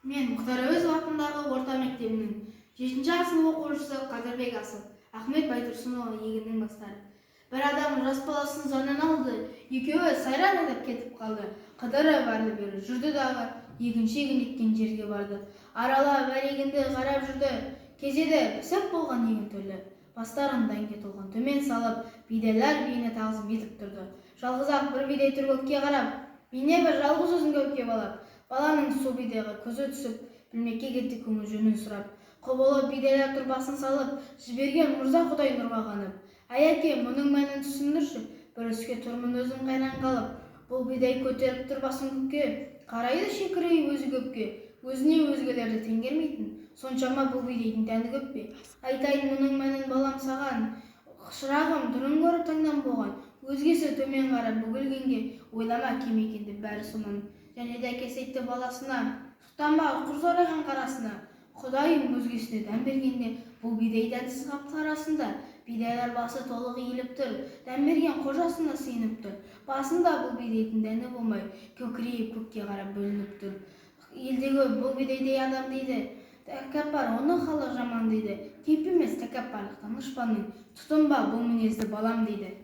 Мен Мұхтар Әуезов атындағы орта мектебінің 7-ші сынып оқушысы Қадырбек Асыл. Ахмет Байтұрсынұлы егіннің бастары. Bir адам жас баласын жанына алды, екеуі сайран edip кетіп қалды. Қыдыры барды бері жүрді дағы, егінші егін еккен жерге барды. Аралап әр егінді қарап жүрді, кезеді пісіп болған егін түрлі. Бастарын дәнге толған төмен салып, бидайлар биіне тағзым етіп тұрды. Жалғыз-ақ бір бидай тұр көкке қарап, биіне бір жалғыз өзін көкке балап. Баланың су бидайға көзі түсіп, білмекке кетті көңіл жөнін сұрап. Қобалап бидайлар тұр басын салып, жіберген мырза Құдай нұрға қанып. Ай әке, мұның мәнін түсіндірші, бір іске тұрмын өзім қайран қалып. Бұл бидай көтеріп тұр басын көкке, қарайды шекірей өзі көпке. Өзіне өзгелерді теңгермейтін, соншама бұл бидайдың дәні көп пе? Айтайын мұның мәнін балам саған, шырағым түрін көріп таңдан болған. Өзгесі төмен қарап бүгілгенге, ойлама кем екенді бәрі сонан. Және де әкесі айтты баласына, сұқтанба құр зорайған қарасына. Құдайым өзгесіне дәм бергенде, бұл бидай дәнсіз қаптың арасында. Бидайлар басы толық иіліп тұр, дәм берген қожасына сыйынып тұр. Басында бұл бидайдың дәні болмай, көкірейіп көкке қарап бөлініп тұр. Елдегі бұл бидайдай адам дейді, тәкаппар оны халық жаман дейді. Кеп емес тәкаппарлықтан ұшпаның, тұтынба бұл мінезді балам дейді.